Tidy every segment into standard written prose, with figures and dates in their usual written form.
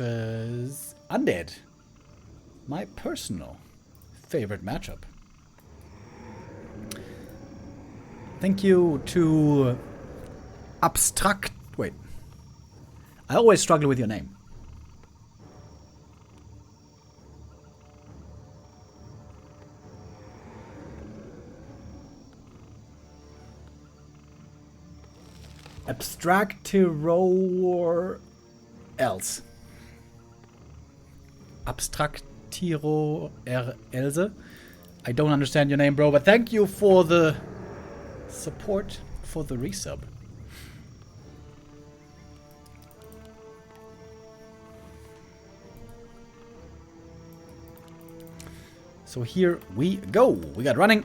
Undead. My personal favorite matchup. Thank you to Abstract. Wait. I always struggle with your name. Abstractiro else. Abstractiro else. I don't understand your name, bro, but thank you for the support for the resub. So here we go. We got running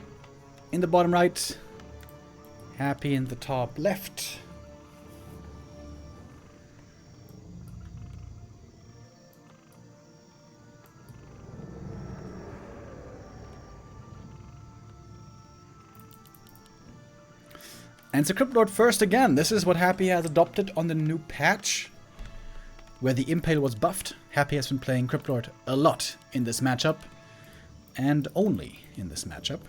in the bottom right. Happy in the top left. And it's a Crypt Lord first again. This is what Happy has adopted on the new patch, where the Impale was buffed. Happy has been playing Crypt Lord a lot in this matchup, and only in this matchup.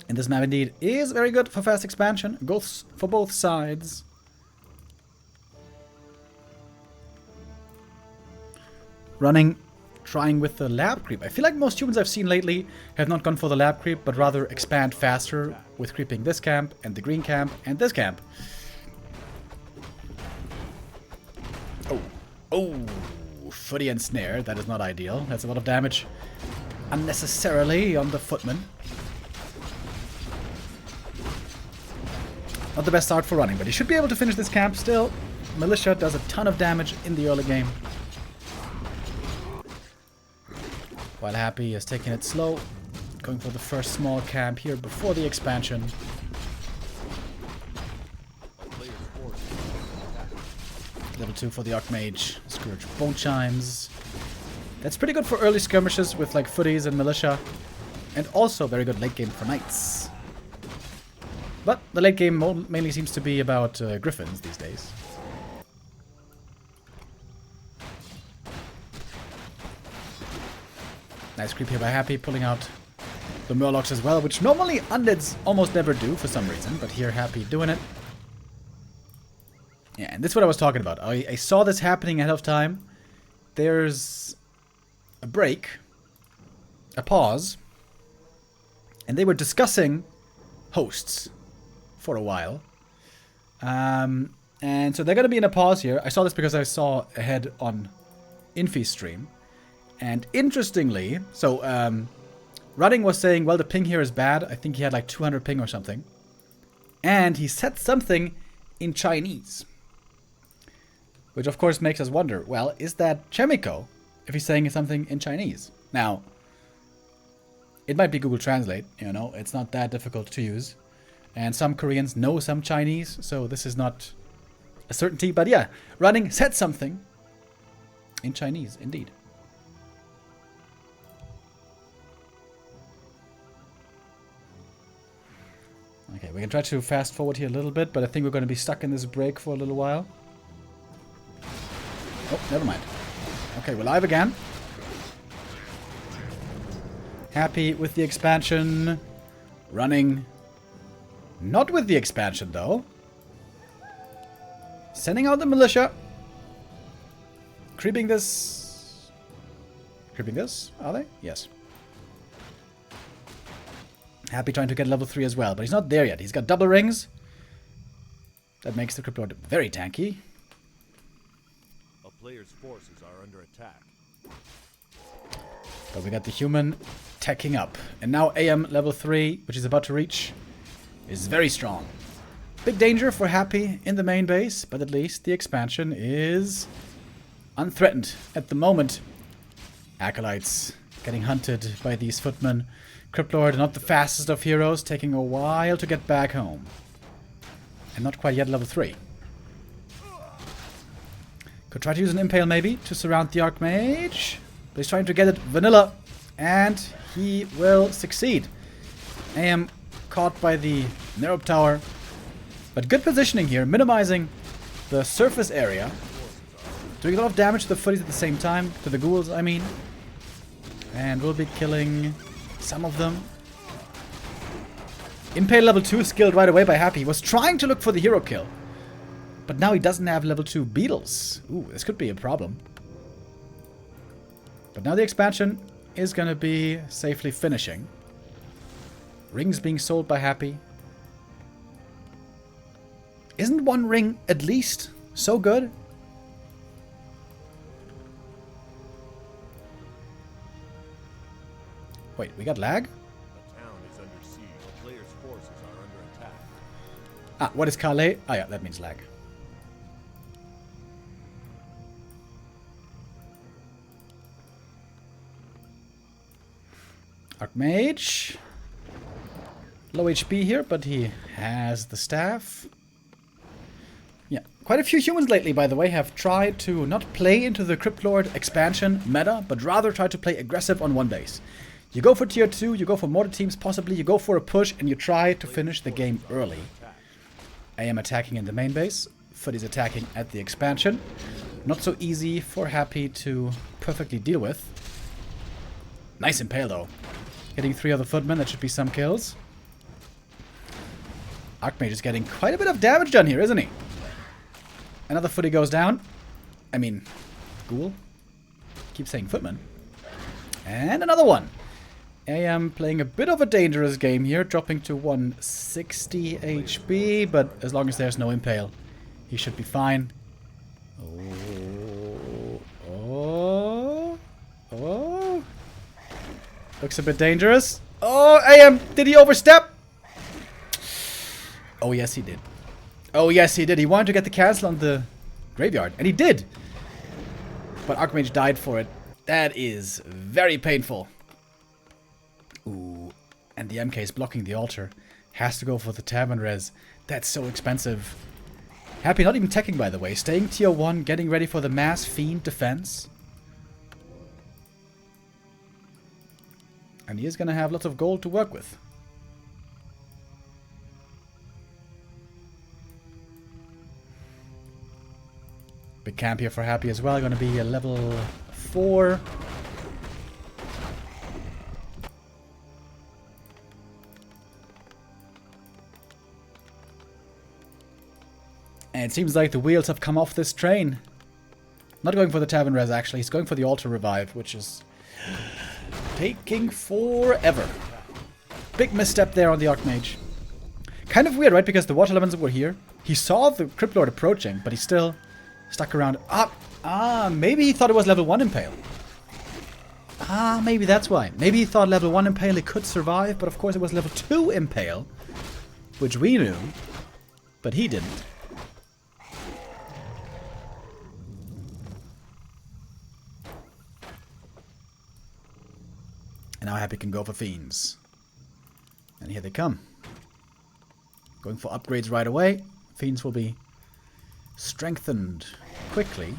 And this map indeed is very good for fast expansion. Goes for both sides. Running, trying with the lab creep. I feel like most humans I've seen lately have not gone for the lab creep, but rather expand faster with creeping this camp, and the green camp, and this camp. Oh, footy and snare. That is not ideal. That's a lot of damage unnecessarily on the footman. Not the best start for running, but he should be able to finish this camp still. Militia does a ton of damage in the early game. While Happy is taking it slow, going for the first small camp here before the expansion. Level 2 for the Archmage, Scourge Bone Chimes. That's pretty good for early skirmishes with like footies and militia. And also very good late game for knights. But the late game mainly seems to be about griffins these days. Nice creep here by Happy, pulling out the Murlocs as well, which normally undeads almost never do for some reason, but here Happy doing it. Yeah, and that's what I was talking about. I saw this happening ahead of time. There's a break, a pause, and they were discussing hosts for a while. And so they're going to be in a pause here. I saw this because I saw ahead on Infi's stream. And interestingly, so Running was saying, well, the ping here is bad. I think he had like 200 ping or something. And he said something in Chinese. Which of course makes us wonder, well, is that Chemico if he's saying something in Chinese? Now, it might be Google Translate, you know, it's not that difficult to use. And some Koreans know some Chinese, so this is not a certainty. But yeah, Running said something in Chinese, indeed. Okay, we can try to fast forward here a little bit, but I think we're going to be stuck in this break for a little while. Oh, never mind. Okay, we're live again. Happy with the expansion. Running. Not with the expansion, though. Sending out the militia. Creeping this. Creeping this? Are they? Yes. Happy trying to get level 3 as well, but he's not there yet. He's got double rings. That makes the Crypt Lord very tanky. A player's forces are under attack. But we got the human teching up. And now AM level 3, which is about to reach, is very strong. Big danger for Happy in the main base, but at least the expansion is unthreatened at the moment. Acolytes getting hunted by these footmen. Crypt Lord, not the fastest of heroes, taking a while to get back home. And not quite yet level 3. Could try to use an Impale maybe to surround the Archmage. But he's trying to get it vanilla. And he will succeed. I am caught by the narrow tower. But good positioning here, minimizing the surface area. Doing a lot of damage to the footies at the same time. To the ghouls, I mean. And we'll be killing some of them. Impale level 2 skilled right away by Happy. He was trying to look for the hero kill. But now he doesn't have level 2 beetles. Ooh, this could be a problem. But now the expansion is going to be safely finishing. Rings being sold by Happy. Isn't one ring at least so good? Wait, we got lag? The town is under siege. The player's forces are under attack. Ah, what is Calais? Ah, yeah, that means lag. Archmage. Low HP here, but he has the staff. Yeah, quite a few humans lately, by the way, have tried to not play into the Cryptlord expansion meta, but rather try to play aggressive on one base. You go for tier 2, you go for mortar teams possibly, you go for a push, and you try to finish the game early. I am attacking in the main base. Foot is attacking at the expansion. Not so easy for Happy to perfectly deal with. Nice impale though. Hitting 3 other footmen, that should be some kills. Archmage is getting quite a bit of damage done here, isn't he? Another footy goes down. I mean, ghoul. Keep saying footman. And another one. I am playing a bit of a dangerous game here, dropping to 160 HP, but as long as there's no impale, he should be fine. Oh. Looks a bit dangerous. Oh, AM, did he overstep? Oh, yes, he did. Oh, yes, he did. He wanted to get the cancel on the graveyard, and he did. But Archmage died for it. That is very painful. Ooh, and the MK is blocking the altar. Has to go for the tavern res. That's so expensive. Happy not even teching, by the way. Staying tier 1, getting ready for the mass fiend defense. And he is going to have lots of gold to work with. Big camp here for Happy as well. Going to be a level 4. And it seems like the wheels have come off this train. Not going for the tavern res, actually. He's going for the altar revive, which is taking forever. Big misstep there on the Archmage. Kind of weird, right? Because the water elements were here. He saw the Cryptlord approaching, but he still stuck around. Maybe he thought it was level 1 impale. Maybe that's why. Maybe he thought level 1 impale he could survive, but of course it was level 2 impale, which we knew, but he didn't. And now Happy can go for fiends. And here they come. Going for upgrades right away. Fiends will be strengthened quickly.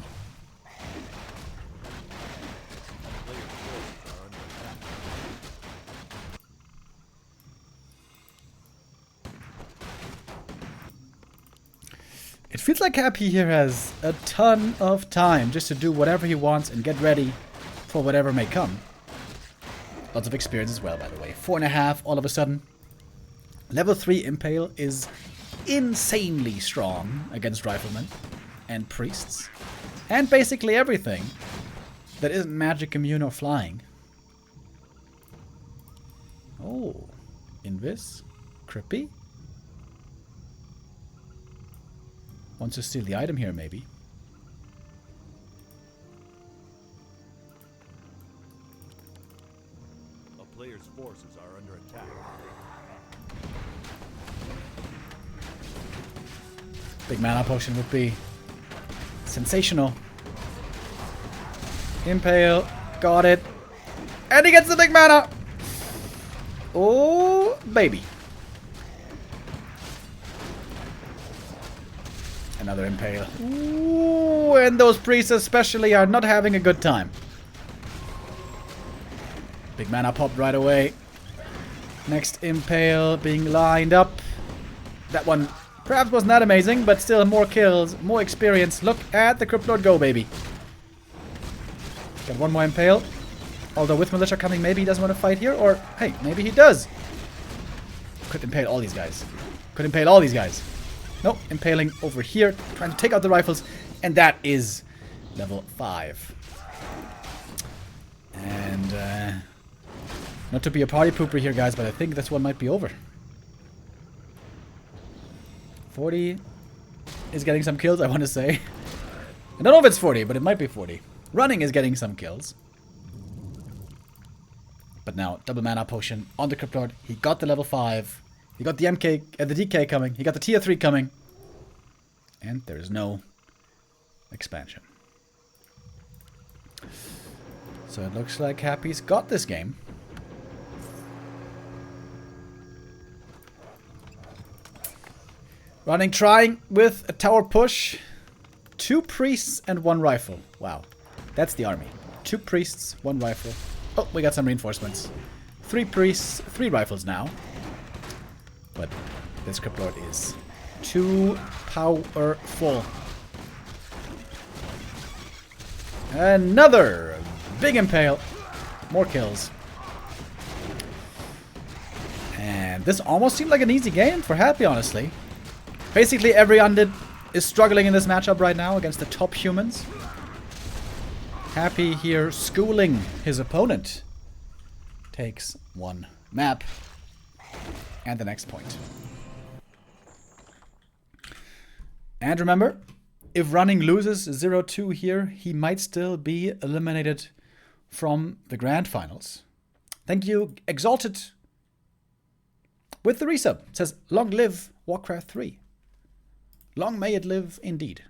It feels like Happy here has a ton of time just to do whatever he wants and get ready for whatever may come. Lots of experience as well, by the way. 4.5 all of a sudden. Level 3 Impale is insanely strong against riflemen and priests. And basically everything that isn't magic, immune, or flying. Oh. Invis. Crippy. Wants to steal the item here, maybe. A player's forces are under attack. Big mana potion would be sensational. Impale. Got it. And he gets the big mana. Oh, baby. Another Impale. Ooh, and those priests especially are not having a good time. Big mana popped right away. Next impale being lined up. That one perhaps wasn't that amazing, but still more kills, more experience. Look at the Crypt Lord go, baby. Got one more impale. Although with militia coming, maybe he doesn't want to fight here, or hey, maybe he does. Could impale all these guys. Could impale all these guys. Nope, impaling over here, trying to take out the rifles, and that is level 5. And not to be a party pooper here, guys, but I think this one might be over. 40 is getting some kills, I want to say. I don't know if it's 40, but it might be 40. Running is getting some kills. But now, double mana potion on the Crypt Lord. He got the level 5. He got the MK, the DK coming. He got the tier 3 coming. And there's no expansion. So it looks like Happy's got this game. Running, trying with a tower push. 2 priests and 1 rifle. Wow. That's the army. 2 priests, 1 rifle. Oh, we got some reinforcements. 3 priests, 3 rifles now. But this Crypt Lord is too powerful. Another big impale. More kills. And this almost seemed like an easy game for Happy, honestly. Basically, every undead is struggling in this matchup right now against the top humans. Happy here schooling his opponent. Takes 1 map. And the next point. And remember, if Running loses 0-2 here, he might still be eliminated from the Grand Finals. Thank you, Exalted, with the resub. It says, long live Warcraft 3. Long may it live indeed.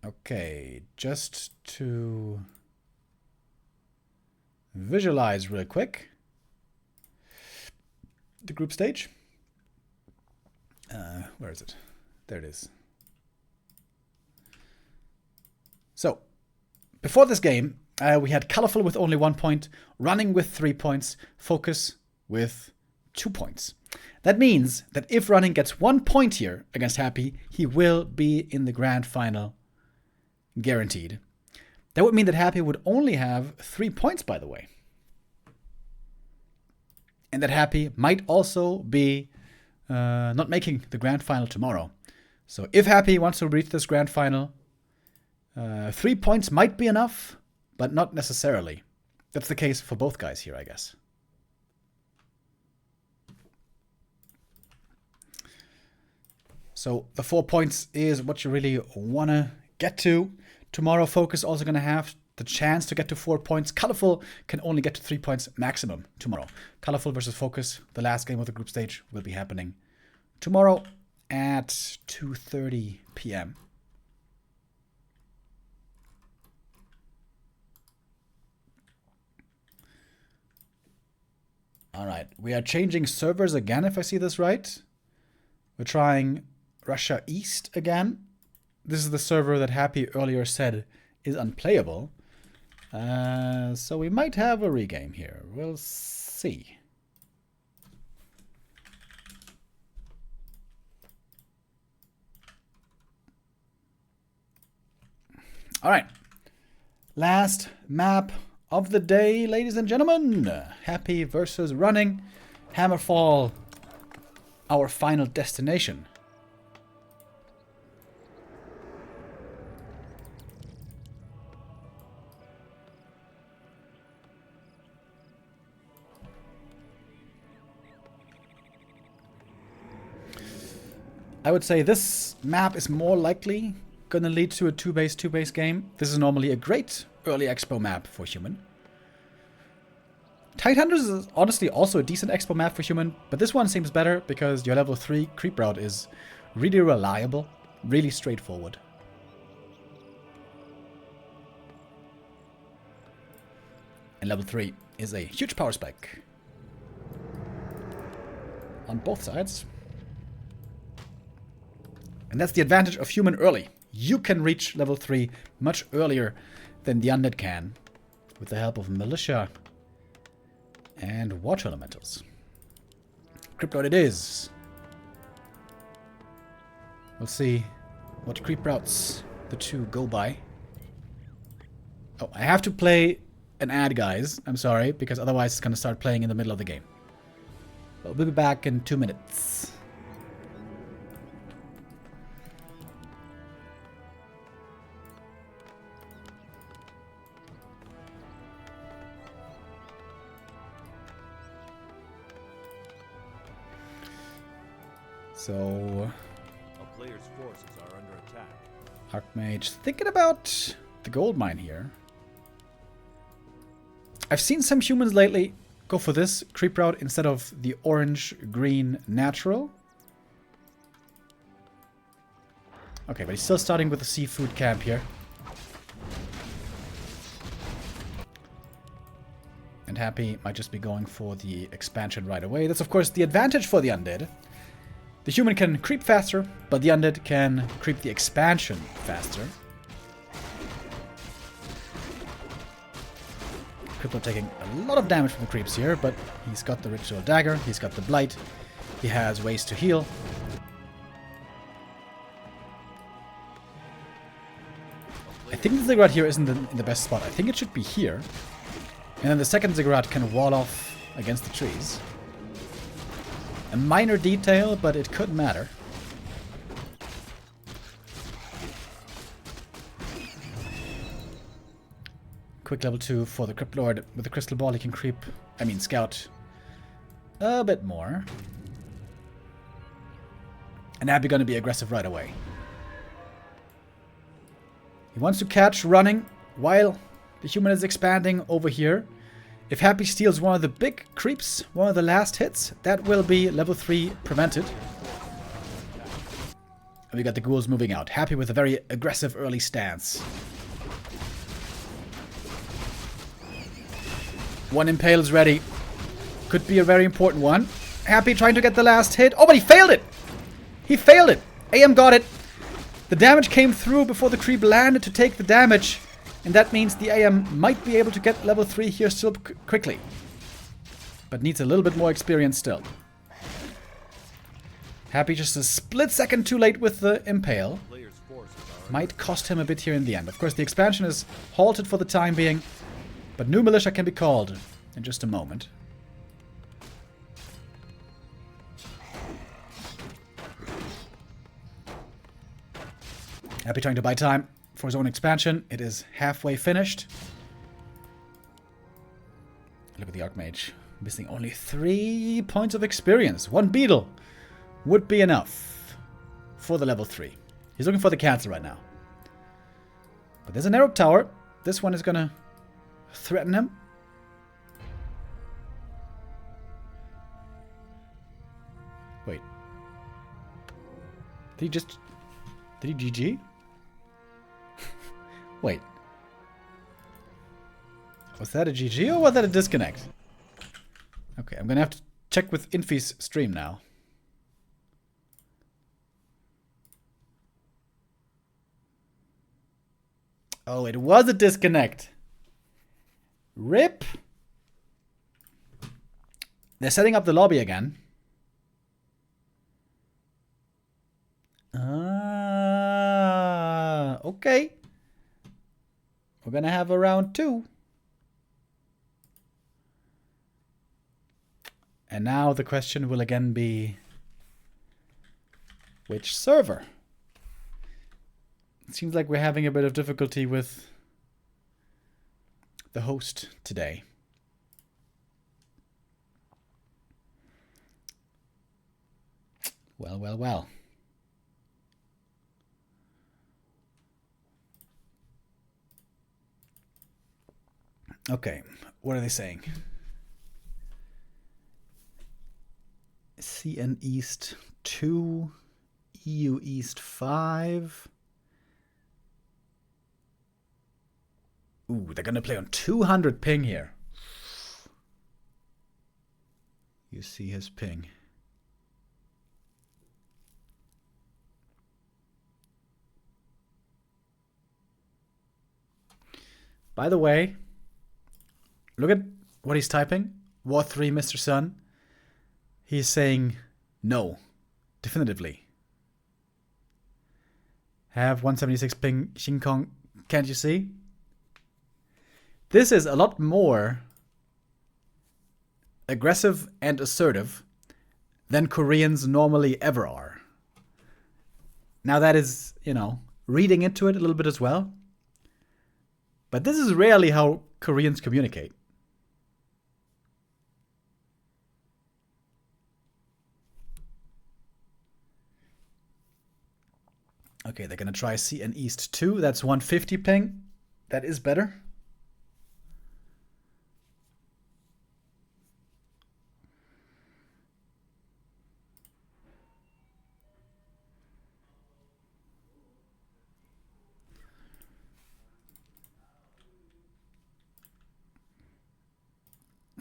Okay, just to visualize real quick the group stage. Where is it? There it is. So, before this game, we had Colorful with only 1 point, Running with 3 points, Focus with 2 points. That means that if Running gets 1 point here against Happy, he will be in the grand final, guaranteed. That would mean that Happy would only have 3 points, by the way. And that Happy might also be not making the grand final tomorrow. So if Happy wants to reach this grand final, 3 points might be enough, but not necessarily. That's the case for both guys here, I guess. So the 4 points is what you really want to get to. Tomorrow, Focus also going to have the chance to get to 4 points. Colorful can only get to 3 points maximum tomorrow. Colorful versus Focus, the last game of the group stage, will be happening tomorrow at 2:30 p.m. All right, we are changing servers again, if I see this right. We're trying Russia East again. This is the server that Happy earlier said is unplayable. So we might have a regame here. We'll see. All right. Last map of the day, ladies and gentlemen. Happy versus Running. Hammerfall, our final destination. I would say this map is more likely going to lead to a 2-base game. This is normally a great early expo map for Human. Tidehunters is honestly also a decent expo map for Human, but this one seems better because your level 3 creep route is really reliable, really straightforward. And level 3 is a huge power spike on both sides. And that's the advantage of Human early. You can reach level 3 much earlier than the undead can. with the help of militia and water elementals. Cryptoid it is. We'll see what creep routes the two go by. Oh, I have to play an ad, guys. I'm sorry, because otherwise it's going to start playing in the middle of the game. But we'll be back in 2 minutes. So, A player's forces are under attack. Archmage thinking about the gold mine here. I've seen some humans lately go for this creep route instead of the orange-green natural. Okay, but he's still starting with the seafood camp here. And Happy might just be going for the expansion right away. That's, of course, the advantage for the undead. The human can creep faster, but the undead can creep the expansion faster. Crypto taking a lot of damage from the creeps here, but he's got the ritual dagger, he's got the blight, he has ways to heal. I think the ziggurat here isn't in the best spot. I think it should be here. And then the second ziggurat can wall off against the trees. A minor detail, but it could matter. Quick level 2 for the Crypt Lord. With the Crystal Ball he can scout a bit more. And Abby gonna be aggressive right away. He wants to catch running while the human is expanding over here. If Happy steals one of the big creeps, one of the last hits, that will be level 3 prevented. And we got the ghouls moving out. Happy with a very aggressive early stance. One impale is ready. Could be a very important one. Happy trying to get the last hit. Oh, but he failed it! He failed it! AM got it. The damage came through before the creep landed to take the damage. And that means the AM might be able to get level 3 here still quickly. But needs a little bit more experience still. Happy just a split second too late with the impale. Might cost him a bit here in the end. Of course, the expansion is halted for the time being. But new militia can be called in just a moment. Happy trying to buy time for his own expansion. It is halfway finished. Look at the Archmage. Missing only 3 points of experience. 1 beetle would be enough for the level 3. He's looking for the cancel right now. But there's an arrow tower. This one is going to threaten him. Wait. Did he GG? Wait. Was that a GG or was that a disconnect? Okay, I'm gonna have to check with Infi's stream now. Oh, it was a disconnect. RIP. They're setting up the lobby again. Ah, okay. We're gonna have a round 2. And now the question will again be, which server? It seems like we're having a bit of difficulty with the host today. Well, well, well. Okay, what are they saying? CN East 2, EU East 5. Ooh, they're gonna play on 200 ping here. You see his ping. By the way, Look at what he's typing. War 3, Mr. Sun. He's saying no. Definitively. Have 176 ping Xing Kong. Can't you see? This is a lot more aggressive and assertive than Koreans normally ever are. Now that is, reading into it a little bit as well. But this is rarely how Koreans communicate. Okay, they're going to try CN East 2. That's 150 ping. That is better.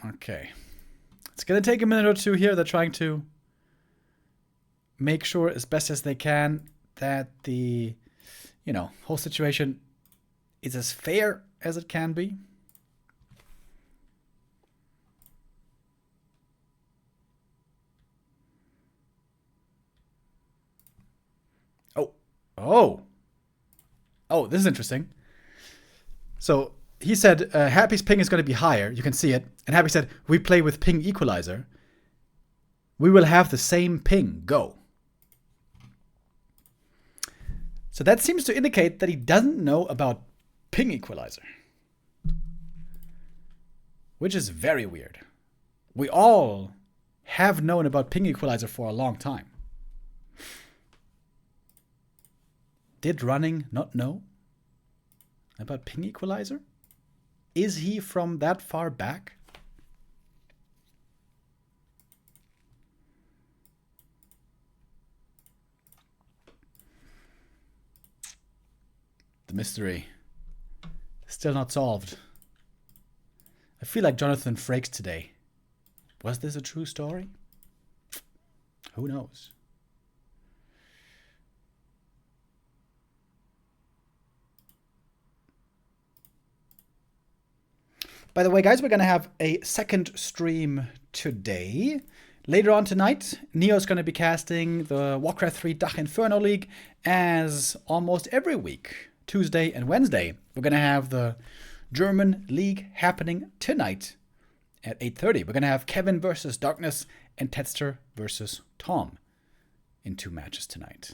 Okay. It's going to take a minute or two here. They're trying to make sure as best as they can that the, whole situation is as fair as it can be. Oh, this is interesting. So he said Happy's ping is going to be higher. You can see it. And Happy said, we play with ping equalizer. We will have the same ping. Go. So that seems to indicate that he doesn't know about ping equalizer. Which is very weird. We all have known about ping equalizer for a long time. Did Running not know about ping equalizer? Is he from that far back? The mystery still not solved. I feel like Jonathan Frakes today. Was this a true story? Who knows? By the way, guys, we're going to have a second stream today. Later on tonight, Neo's going to be casting the Warcraft 3 Dach Inferno League, as almost every week, Tuesday and Wednesday, we're going to have the German League happening tonight at 8:30. We're going to have Kevin versus Darkness and Tetster versus Tom in 2 matches tonight.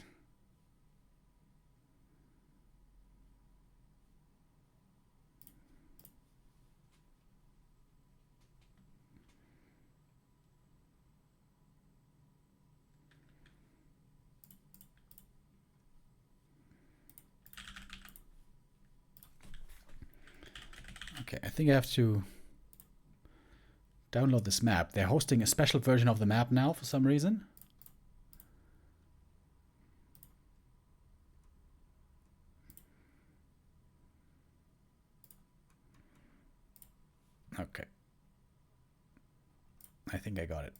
Okay, I think I have to download this map. They're hosting a special version of the map now for some reason. Okay. I think I got it.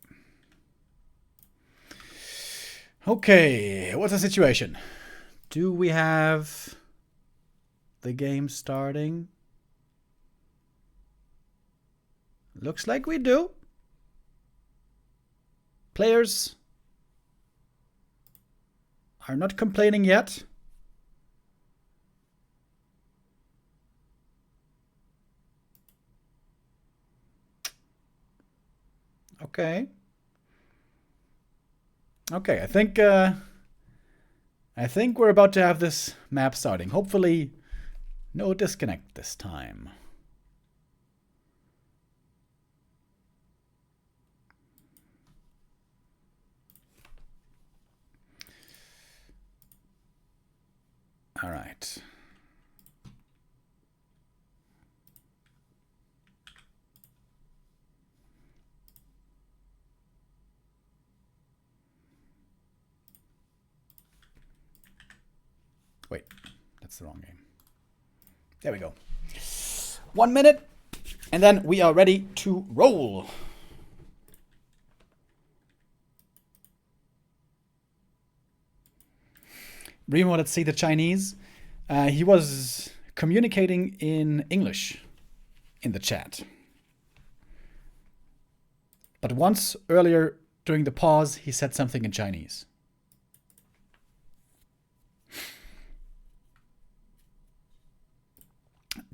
Okay, what's the situation? Do we have the game starting? Looks like we do. Players are not complaining yet. Okay. Okay, I think we're about to have this map starting. Hopefully, no disconnect this time. All right. Wait, that's the wrong game. There we go. 1 minute, and then we are ready to roll. Remo, let's see the Chinese. He was communicating in English in the chat. But once earlier during the pause, he said something in Chinese.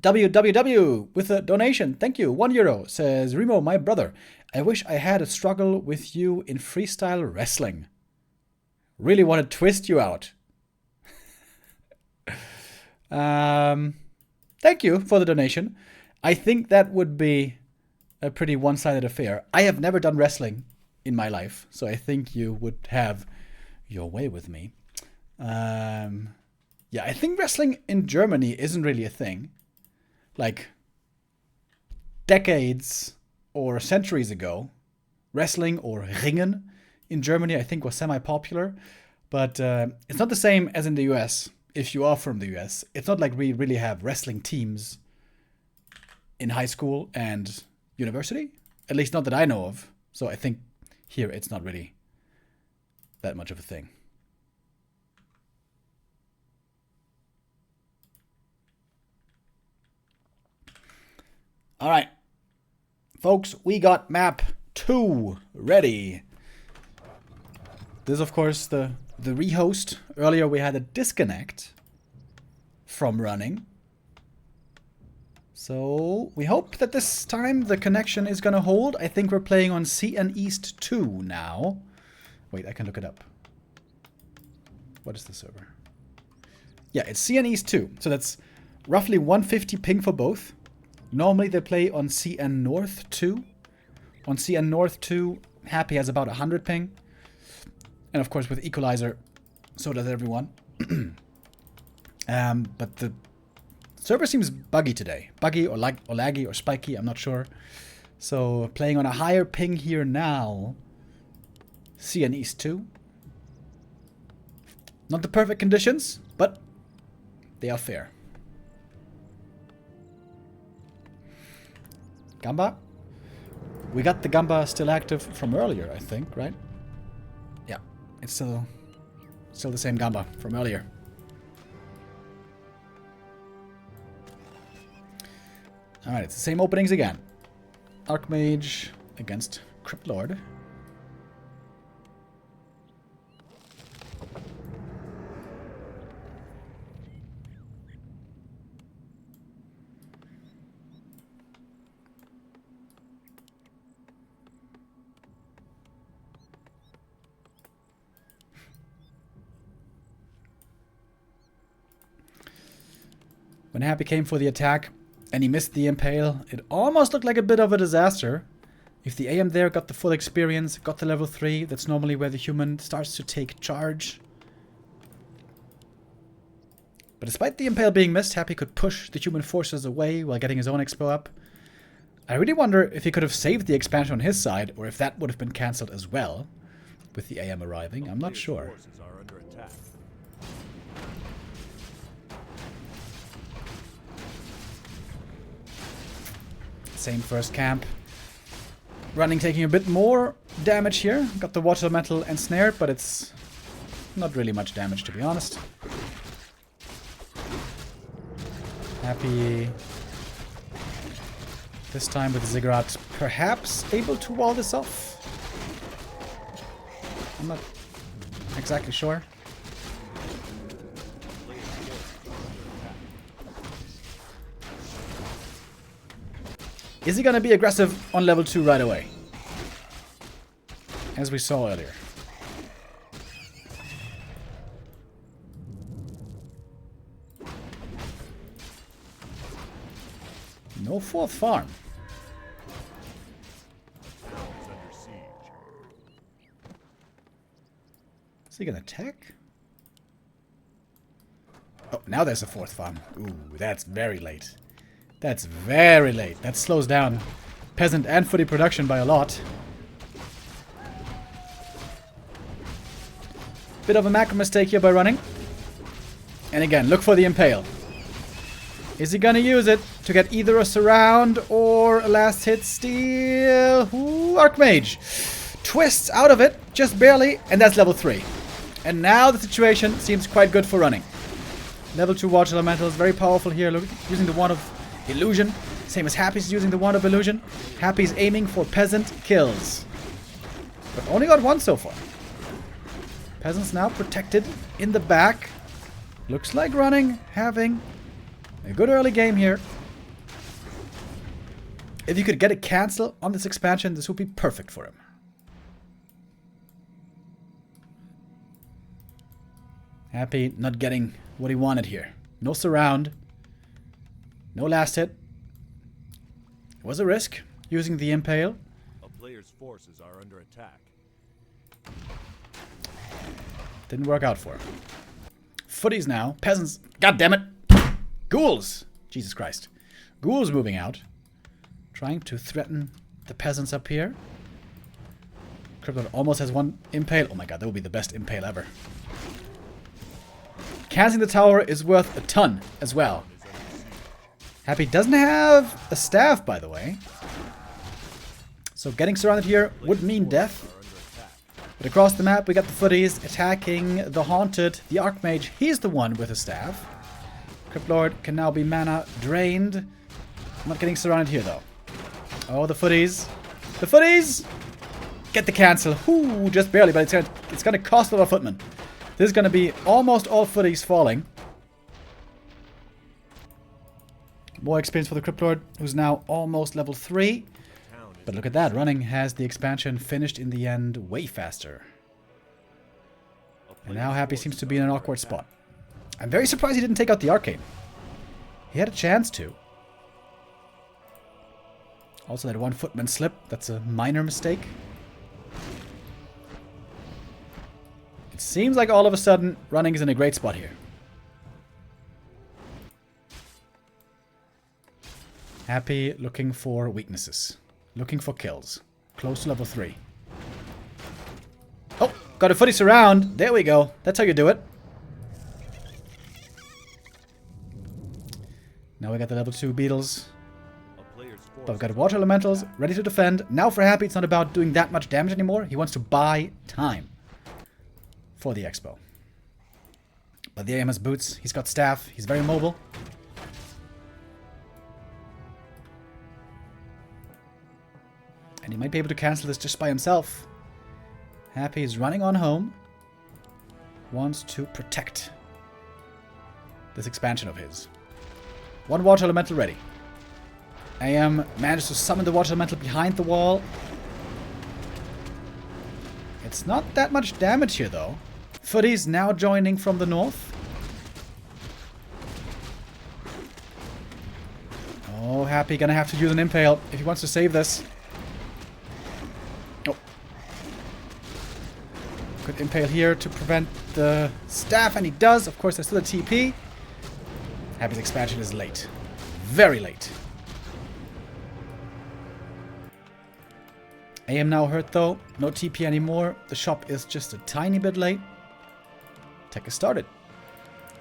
WWW with a donation. Thank you. €1 says, Remo, my brother. I wish I had a struggle with you in freestyle wrestling. Really want to twist you out. Thank you for the donation. I think that would be a pretty one-sided affair. I have never done wrestling in my life, so I think you would have your way with me. Yeah, I think wrestling in Germany isn't really a thing. Like, decades or centuries ago, wrestling or Ringen in Germany, I think, was semi-popular. But it's not the same as in the US, if you are from the US. It's not like we really have wrestling teams in high school and university. At least not that I know of. So I think here it's not really that much of a thing. All right, folks, we got map 2 ready. This is, of course, the rehost. Earlier we had a disconnect from running. So we hope that this time the connection is going to hold. I think we're playing on CN East 2 now. Wait, I can look it up. What is the server? Yeah, it's CN East 2. So that's roughly 150 ping for both. Normally they play on CN North 2. On CN North 2, Happy has about 100 ping. And of course with Equalizer, so does everyone. But the server seems buggy today. Buggy or laggy or spiky, I'm not sure. So playing on a higher ping here now. CN East 2. Not the perfect conditions, but they are fair. Gamba? We got the Gamba still active from earlier, I think, right? Yeah, it's still the same Gamba from earlier. Alright, it's the same openings again. Archmage against Crypt Lord. When Happy came for the attack and he missed the impale, it almost looked like a bit of a disaster. If the AM there got the full experience, got the level 3, that's normally where the human starts to take charge. But despite the impale being missed, Happy could push the human forces away while getting his own expo up. I really wonder if he could have saved the expansion on his side, or if that would have been cancelled as well, with the AM arriving. I'm not sure. Same first camp. Running taking a bit more damage here. Got the water metal and snare, but it's not really much damage, to be honest. Happy this time with Ziggurat perhaps able to wall this off. I'm not exactly sure. Is he going to be aggressive on level 2 right away? As we saw earlier. No fourth farm. Is he going to attack? Oh, now there's a fourth farm. Ooh, that's very late. That's very late. That slows down peasant and footy production by a lot. Bit of a macro mistake here by running. And again, look for the impale. Is he gonna use it to get either a surround or a last hit steal? Ooh, Archmage twists out of it, just barely, and that's level 3. And now the situation seems quite good for running. Level 2 Watch Elemental is very powerful here, using the Wand of Illusion. Same as Happy's using the Wand of Illusion. Happy's aiming for peasant kills. But only got one so far. Peasants now protected in the back. Looks like running, having a good early game here. If you could get a cancel on this expansion, this would be perfect for him. Happy not getting what he wanted here. No surround. No last hit. It was a risk using the impale. A player's forces are under attack. Didn't work out for him. Footies now. Peasants. God damn it. Ghouls. Jesus Christ. Ghouls moving out. Trying to threaten the peasants up here. Cryptid almost has one impale. Oh my god, that would be the best impale ever. Canceling the tower is worth a ton as well. Happy doesn't have a staff, by the way. So getting surrounded here would mean death. But across the map, we got the footies attacking the Haunted. The Archmage, he's the one with a staff. Cryptlord can now be mana drained. I'm not getting surrounded here, though. Oh, the footies. The footies! Get the cancel. Ooh, just barely, but it's gonna cost a lot of footmen. This is gonna be almost all footies falling. More experience for the Cryptlord, who's now almost level 3. But look at that, running has the expansion finished in the end way faster. And now Happy seems to be in an awkward spot. I'm very surprised he didn't take out the Arcane. He had a chance to. Also, that one footman slip. That's a minor mistake. It seems like all of a sudden, running is in a great spot here. Happy looking for weaknesses. Looking for kills. Close to level 3. Oh, got a footy surround. There we go. That's how you do it. Now we got the level 2 beetles. But we've got water elementals ready to defend. Now for Happy, it's not about doing that much damage anymore. He wants to buy time for the expo. But the AM has boots. He's got staff. He's very mobile. And he might be able to cancel this just by himself. Happy is running on home. Wants to protect this expansion of his. One water elemental ready. AM managed to summon the water elemental behind the wall. It's not that much damage here, though. Footy's now joining from the north. Oh, Happy gonna have to use an impale if he wants to save this. Oh. Good impale here to prevent the staff, and he does. Of course, there's still a TP. Happy's expansion is late. Very late. AM now hurt though. No TP anymore. The shop is just a tiny bit late. Tech is started.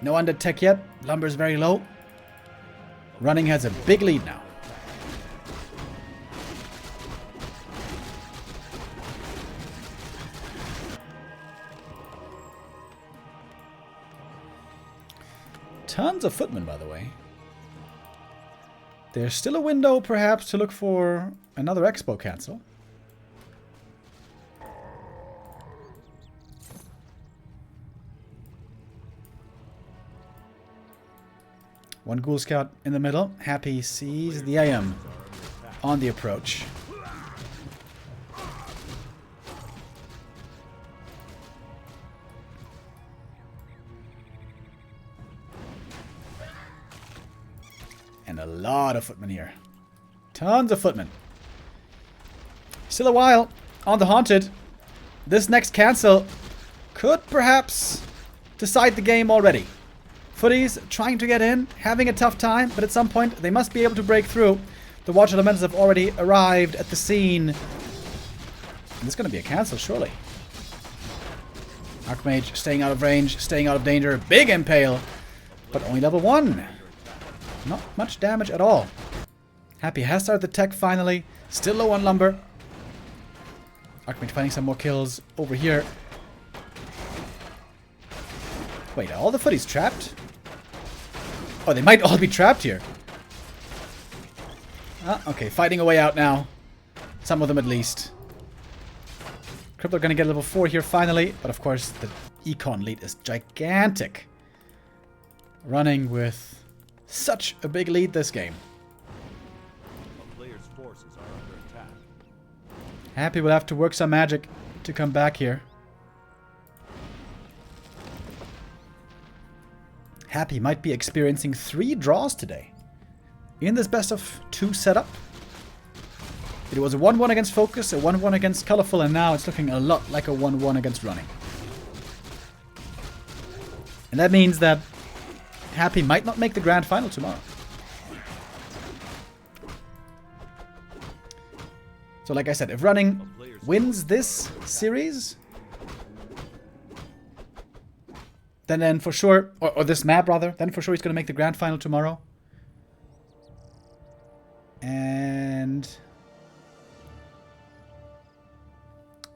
No undead tech yet. Lumber is very low. Running has a big lead now. Tons of footmen, by the way. There's still a window, perhaps, to look for another expo cancel. One Ghoul Scout in the middle. Happy sees the AM on the approach. And a lot of footmen here. Tons of footmen. Still a while on the Haunted. This next cancel could perhaps decide the game already. Footies trying to get in, having a tough time, but at some point they must be able to break through. The Watch Elementals have already arrived at the scene. And this is going to be a cancel, surely. Archmage staying out of range, staying out of danger. Big impale, but only level 1. Not much damage at all. Happy has started the tech finally. Still low on lumber. Archmage finding some more kills over here. Wait, are all the footies trapped? Oh, they might all be trapped here. Ah, okay, fighting a way out now. Some of them at least. Crippler gonna get level 4 here finally, but of course the Econ lead is gigantic. Running with such a big lead this game. A player's forces are under attack. Happy will have to work some magic to come back here. Happy might be experiencing 3 draws today. In this best of 2 setup. It was a 1-1 against Focus, a 1-1 against Colorful, and now it's looking a lot like a 1-1 against Running. And that means that Happy might not make the grand final tomorrow. So like I said, if Running wins this series, then for sure, or this map rather, then for sure he's going to make the grand final tomorrow. And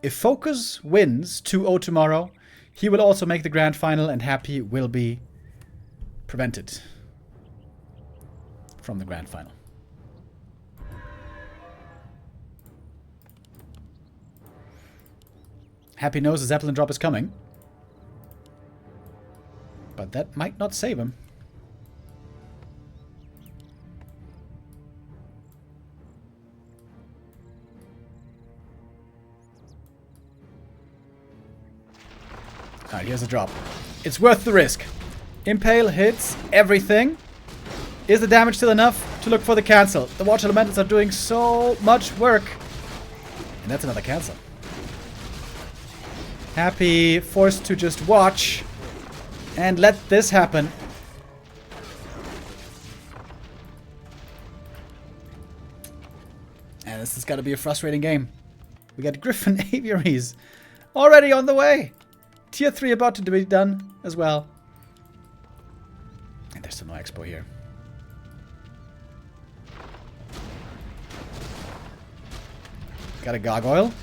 if Focus wins 2-0 tomorrow, he will also make the grand final and Happy will be prevented from the grand final. Happy knows the Zeppelin drop is coming, but that might not save him. Alright, here's a drop. It's worth the risk. Impale hits everything. Is the damage still enough to look for the cancel? The Watch Elementals are doing so much work. And that's another cancel. Happy forced to just watch and let this happen. And this is gotta be a frustrating game. We got Griffin Aviaries already on the way. Tier 3 about to be done as well. And there's still no expo here. Got a gargoyle.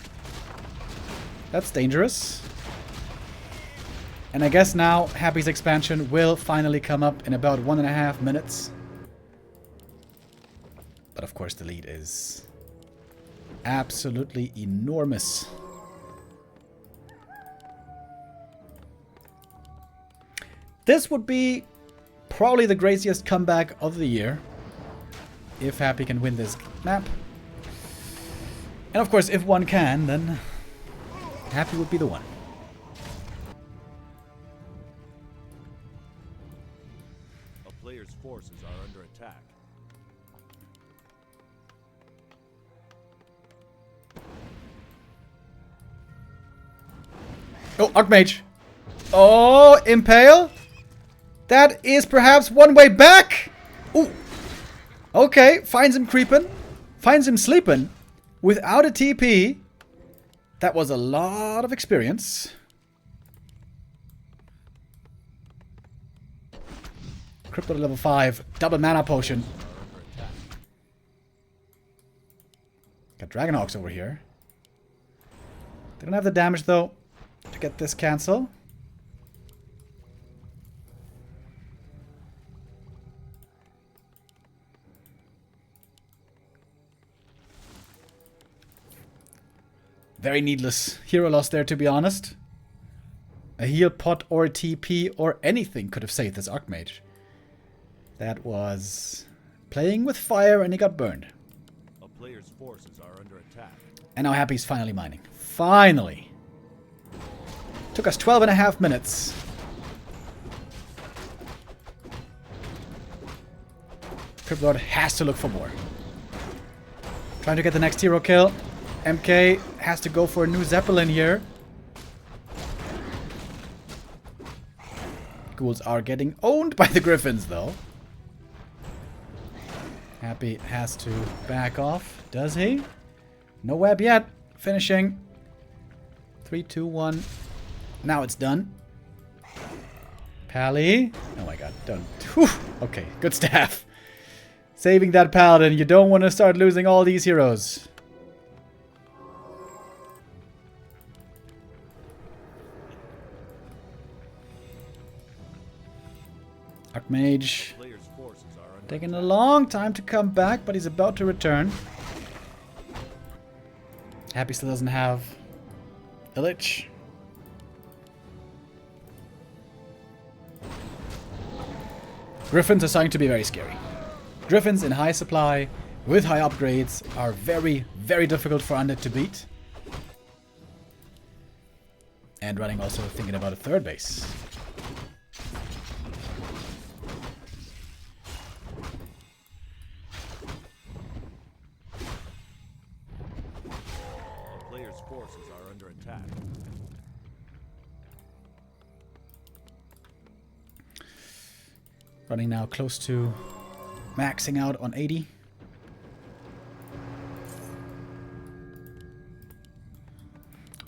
That's dangerous. And I guess now Happy's expansion will finally come up in about 1.5 minutes. But of course the lead is absolutely enormous. This would be probably the craziest comeback of the year if Happy can win this map. And of course, if one can, then Happy would be the one. A player's forces are under attack. Oh, Archmage. Oh, Impale. That is perhaps one way back. Ooh. Okay, finds him creeping. Finds him sleeping. Without a TP. That was a lot of experience. Crypto to level 5. Double mana potion. Got Dragonhawks over here. They don't have the damage though to get this cancel. Very needless hero loss there, to be honest. A heal pot or a TP or anything could have saved this Archmage. That was playing with fire and he got burned. A player's forces are under attack. And now Happy's finally mining. Finally! Took us 12.5 minutes. Cryptlord has to look for more. Trying to get the next hero kill. MK has to go for a new Zeppelin here. Ghouls are getting owned by the Griffins, though. Happy has to back off. Does he? No web yet. Finishing. 3, 2, 1. Now it's done. Pally. Oh my god. Don't. Whew. Okay. Good staff. Saving that paladin. You don't want to start losing all these heroes. Archmage taking a long time to come back, but he's about to return. Happy still doesn't have A Lich. Griffins are starting to be very scary. Griffins in high supply, with high upgrades, are very, very difficult for Undead to beat. And running also thinking about a third base. A player's forces are under attack. Running now close to maxing out on 80.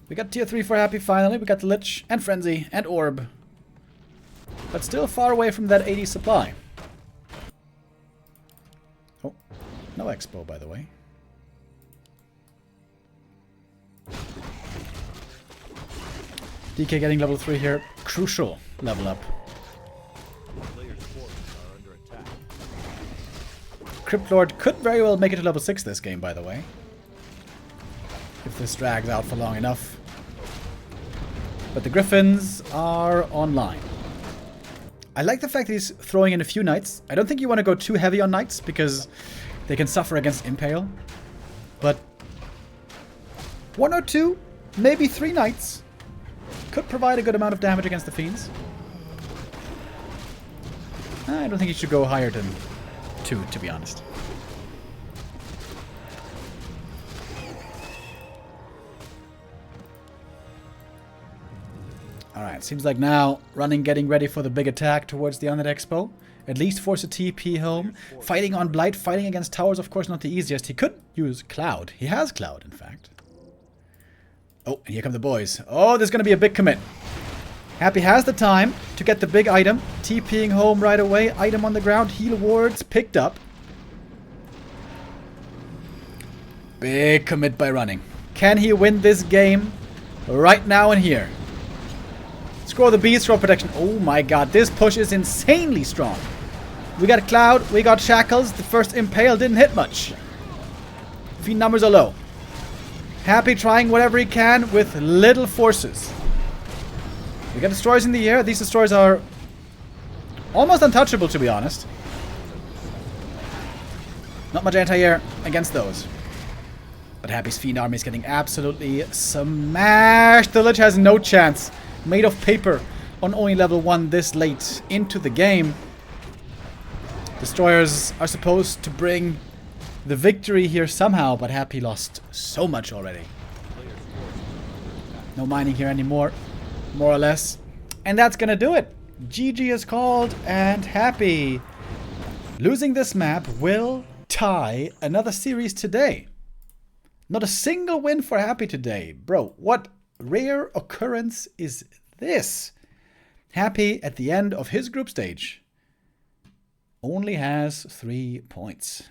We got tier 3 for Happy finally. We got the Lich and Frenzy and Orb. But still far away from that 80 supply. Oh, no Expo by the way. DK getting level 3 here. Crucial level up. Crypt Lord could very well make it to level 6 this game, by the way. If this drags out for long enough. But the Griffins are online. I like the fact that he's throwing in a few Knights. I don't think you want to go too heavy on Knights, because they can suffer against Impale. But 1 or 2, maybe 3 Knights could provide a good amount of damage against the Fiends. I don't think you should go higher than 2, to be honest. Alright, seems like now running, getting ready for the big attack towards the Undead Expo. At least force a TP home. Fighting on Blight, fighting against towers, of course not the easiest. He could use Cloud. He has Cloud, in fact. Oh, and here come the boys. Oh, there's going to be a big commit. Happy has the time to get the big item. TPing home right away. Item on the ground. Heal wards picked up. Big commit by running. Can he win this game right now and here? Scroll the beast, scroll protection. Oh my god, this push is insanely strong. We got Cloud, we got Shackles. The first Impale didn't hit much. Fiend numbers are low. Happy trying whatever he can with little forces. We got destroyers in the air. These destroyers are almost untouchable, to be honest. Not much anti-air against those. But Happy's Fiend army is getting absolutely smashed. The Lich has no chance. Made of paper on only level 1 this late into the game. Destroyers are supposed to bring the victory here somehow, but Happy lost so much already. No mining here anymore, more or less. And that's gonna do it. GG is called, and Happy, losing this map, will tie another series today. Not a single win for Happy today. Bro, what rare occurrence is this? Happy, at the end of his group stage, only has 3 points.